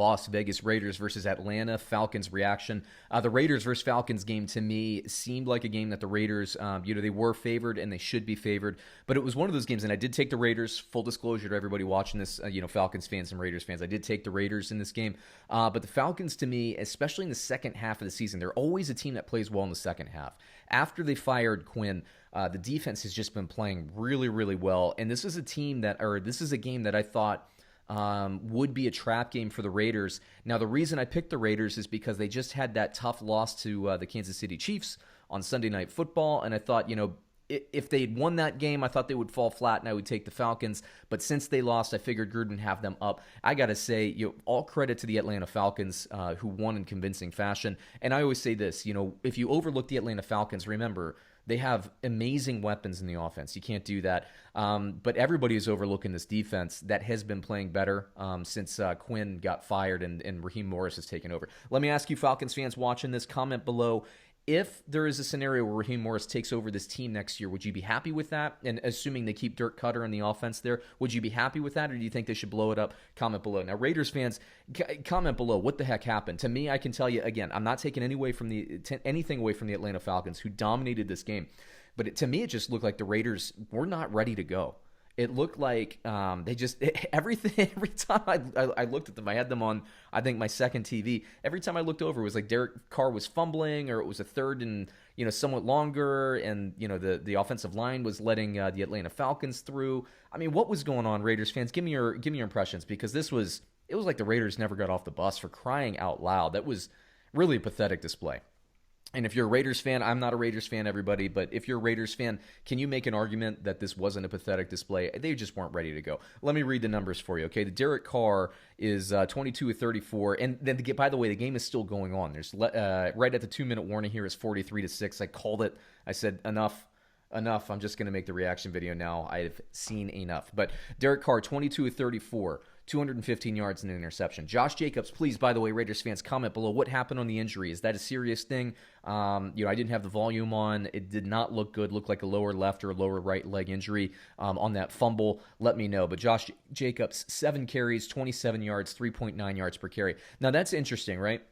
Las Vegas Raiders versus Atlanta Falcons reaction. The Raiders versus Falcons game to me seemed like a game that the Raiders, they were favored and they should be favored. But it was one of those games, and I did take the Raiders. Full disclosure to everybody watching this, Falcons fans and Raiders fans, I did take the Raiders in this game. But the Falcons, to me, especially in the second half of the season, they're always a team that plays well in the second half. After they fired Quinn, the defense has just been playing really, really well. And this is a game that I thought would be a trap game for the Raiders. Now, the reason I picked the Raiders is because they just had that tough loss to the Kansas City Chiefs on Sunday Night Football, and I thought, if they'd won that game, I thought they would fall flat and I would take the Falcons. But since they lost, I figured Gruden would have them up. I got to say, all credit to the Atlanta Falcons who won in convincing fashion. And I always say this, if you overlook the Atlanta Falcons, remember, they have amazing weapons in the offense. You can't do that. But everybody is overlooking this defense that has been playing better since Quinn got fired and Raheem Morris has taken over. Let me ask you, Falcons fans watching this, comment below. If there is a scenario where Raheem Morris takes over this team next year, would you be happy with that? And assuming they keep Dirk Cutter in the offense there, would you be happy with that, or do you think they should blow it up? Comment below. Now, Raiders fans, comment below. What the heck happened? To me, I can tell you, again, I'm not taking anything away from the Atlanta Falcons, who dominated this game. But to me, it just looked like the Raiders were not ready to go. It looked like every time I looked at them, I had them on, I think, my second TV. Every time I looked over, it was like Derek Carr was fumbling, or it was a third and somewhat longer, and the offensive line was letting the Atlanta Falcons through. I mean, what was going on, Raiders fans? Give me your impressions, because it was like the Raiders never got off the bus, for crying out loud. That was really a pathetic display. And if you're a Raiders fan, I'm not a Raiders fan, everybody, but if you're a Raiders fan, can you make an argument that this wasn't a pathetic display? They just weren't ready to go. Let me read the numbers for you, okay? The Derek Carr is 22 of 34, and then by the way, the game is still going on. There's right at the 2-minute warning here is 43-6. I called it. I said enough. I'm just going to make the reaction video now. I've seen enough. But Derek Carr, 22 of 34. 215 yards and an interception. Josh Jacobs, please, by the way, Raiders fans, comment below. What happened on the injury? Is that a serious thing? I didn't have the volume on. It did not look good. Looked like a lower left or lower right leg injury on that fumble. Let me know. But Josh Jacobs, 7 carries, 27 yards, 3.9 yards per carry. Now, that's interesting, right?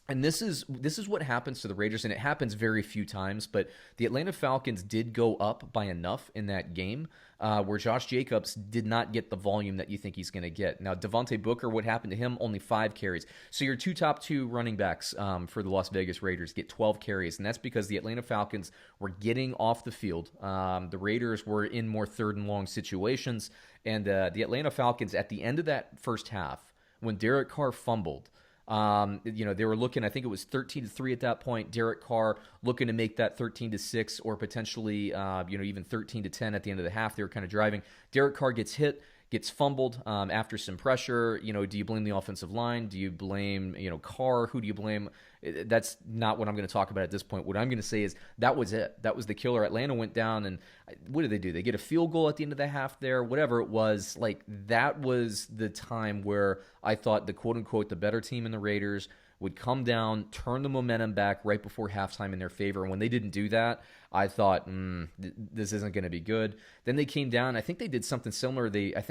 And this is what happens to the Raiders, and it happens very few times, but the Atlanta Falcons did go up by enough in that game where Josh Jacobs did not get the volume that you think he's going to get. Now, Devontae Booker, what happened to him? Only 5 carries. So your top two running backs for the Las Vegas Raiders get 12 carries, and that's because the Atlanta Falcons were getting off the field. The Raiders were in more third and long situations, and the Atlanta Falcons, at the end of that first half, when Derek Carr fumbled, they were looking, I think it was 13-3 at that point. Derek Carr looking to make that 13-6 or potentially, even 13-10 at the end of the half. They were kind of driving. Derek Carr gets hit, gets fumbled after some pressure. Do you blame the offensive line? Do you blame, Carr? Who do you blame? That's not what I'm going to talk about at this point. What I'm going to say is that was it. That was the killer. Atlanta went down, and what did they do? They get a field goal at the end of the half there, whatever it was. Like, that was the time where I thought the quote-unquote the better team in the Raiders would come down, turn the momentum back right before halftime in their favor. And when they didn't do that, I thought, this isn't going to be good. Then they came down. I think they did something similar. And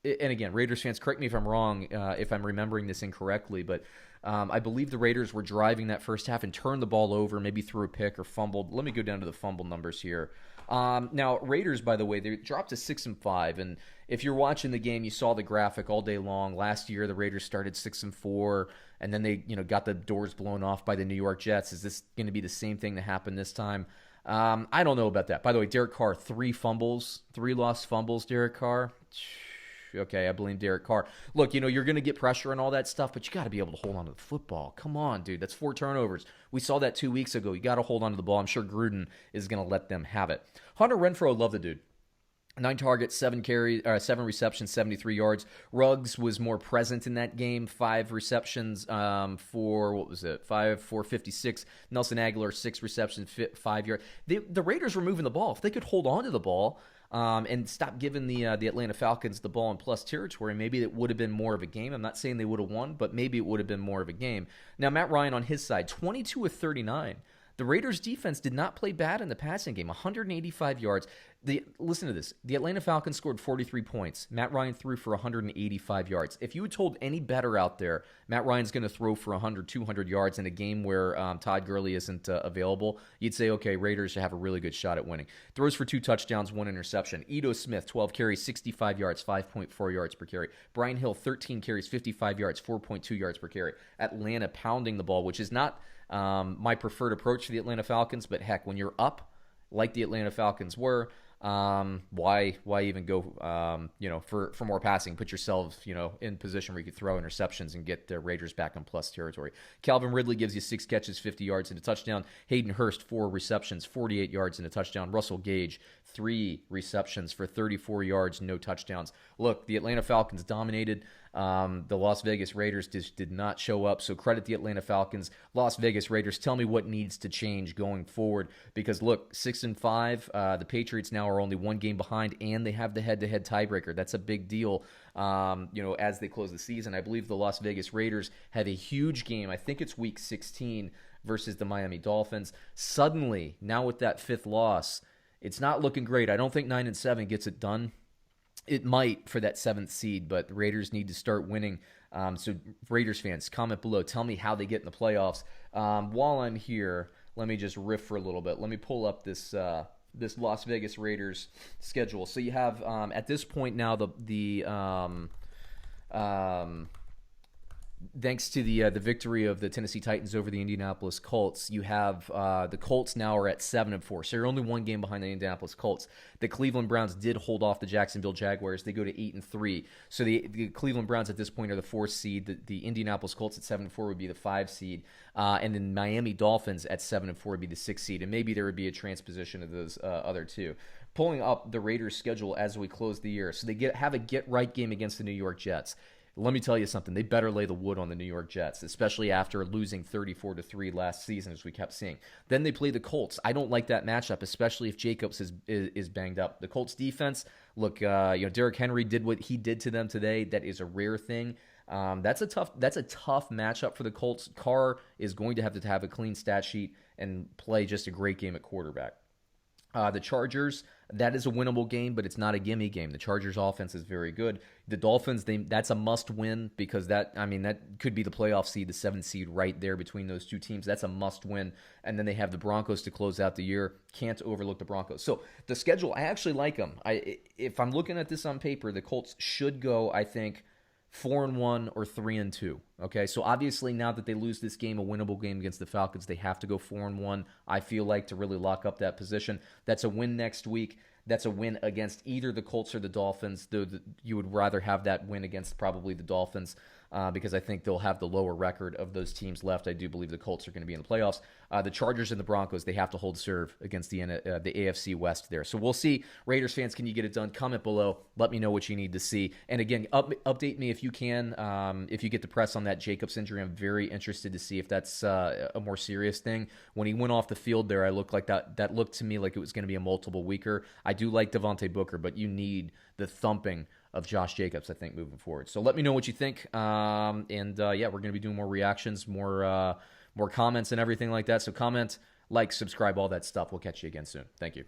again, Raiders fans, correct me if I'm wrong, if I'm remembering this incorrectly, but I believe the Raiders were driving that first half and turned the ball over, maybe threw a pick or fumbled. Let me go down to the fumble numbers here. Now, Raiders, by the way, they dropped to 6-5, and if you're watching the game, you saw the graphic all day long. Last year, the Raiders started 6-4, and then they, got the doors blown off by the New York Jets. Is this going to be the same thing that happened this time? I don't know about that. By the way, Derek Carr, 3 lost fumbles, Derek Carr. Okay, I blame Derek Carr. Look, you're going to get pressure and all that stuff, but you got to be able to hold on to the football. Come on, dude. That's 4 turnovers. We saw that 2 weeks ago. You got to hold on to the ball. I'm sure Gruden is going to let them have it. Hunter Renfrow, love the dude. 9 targets, 7 receptions, 73 yards. Ruggs was more present in that game. 5 receptions for 456. Nelson Agholor, 6 receptions, 5 yards. The Raiders were moving the ball. If they could hold on to the ball and stop giving the Atlanta Falcons the ball in plus territory, maybe it would have been more of a game. I'm not saying they would have won, but maybe it would have been more of a game. Now, Matt Ryan on his side, 22 of 39. The Raiders' defense did not play bad in the passing game, 185 yards. Listen to this. The Atlanta Falcons scored 43 points. Matt Ryan threw for 185 yards. If you had told any better out there, Matt Ryan's going to throw for 100, 200 yards in a game where Todd Gurley isn't available, you'd say, okay, Raiders should have a really good shot at winning. Throws for 2 touchdowns, 1 interception. Ito Smith, 12 carries, 65 yards, 5.4 yards per carry. Brian Hill, 13 carries, 55 yards, 4.2 yards per carry. Atlanta pounding the ball, which is not my preferred approach to the Atlanta Falcons, but heck, when you're up like the Atlanta Falcons were, why even go for more passing? Put yourself in position where you could throw interceptions and get the Raiders back in plus territory. Calvin Ridley gives you 6 catches, 50 yards and a touchdown. Hayden Hurst, 4 receptions, 48 yards and a touchdown. Russell Gage, 3 receptions for 34 yards, no touchdowns. Look, the Atlanta Falcons dominated. The Las Vegas Raiders just did not show up, so credit the Atlanta Falcons. Las Vegas Raiders, tell me what needs to change going forward, because look, 6-5, the Patriots now are only 1 game behind, and they have the head-to-head tiebreaker. That's a big deal, as they close the season. I believe the Las Vegas Raiders have a huge game. I think it's week 16 versus the Miami Dolphins. Suddenly, now with that 5th loss, it's not looking great. I don't think 9-7 gets it done. It might for that 7th seed, but the Raiders need to start winning. So Raiders fans, comment below. Tell me how they get in the playoffs. While I'm here, let me just riff for a little bit. Let me pull up this Las Vegas Raiders schedule. So you have at this point now thanks to the victory of the Tennessee Titans over the Indianapolis Colts, you have the Colts now are at 7-4. So you're only 1 game behind the Indianapolis Colts. The Cleveland Browns did hold off the Jacksonville Jaguars. They go to 8-3. So the Cleveland Browns at this point are the 4th seed. The Indianapolis Colts at 7-4 would be the 5 seed. And then Miami Dolphins at 7-4 would be the 6 seed. And maybe there would be a transposition of those other two. Pulling up the Raiders' schedule as we close the year. So they have a get-right game against the New York Jets. Let me tell you something. They better lay the wood on the New York Jets, especially after losing 34-3 last season, as we kept seeing. Then they play the Colts. I don't like that matchup, especially if Jacobs is banged up. The Colts defense, look, Derek Henry did what he did to them today. That is a rare thing. That's a tough matchup for the Colts. Carr is going to have a clean stat sheet and play just a great game at quarterback. The Chargers, that is a winnable game, but it's not a gimme game. The Chargers' offense is very good. The Dolphins, that's a must-win because that could be the playoff seed, the 7th seed right there between those two teams. That's a must-win. And then they have the Broncos to close out the year. Can't overlook the Broncos. So the schedule, I actually like them. If I'm looking at this on paper, the Colts should go, I think, 4-1 or 3-2. Okay, so obviously now that they lose this game, a winnable game against the Falcons, they have to go 4-1. I feel like to really lock up that position. That's a win next week. That's a win against either the Colts or the Dolphins. Though you would rather have that win against probably the Dolphins because I think they'll have the lower record of those teams left. I do believe the Colts are going to be in the playoffs. The Chargers and the Broncos, they have to hold serve against the AFC West there. So we'll see. Raiders fans, can you get it done? Comment below. Let me know what you need to see. And again, update me if you can. If you get the press on that Jacobs injury, I'm very interested to see if that's a more serious thing. When he went off the field there, I looked like that looked to me like it was going to be a multiple weeker. I do like Devontae Booker, but you need the thumping of Josh Jacobs, I think, moving forward. So let me know what you think. We're going to be doing more reactions, more comments and everything like that. So comment, like, subscribe, all that stuff. We'll catch you again soon. Thank you.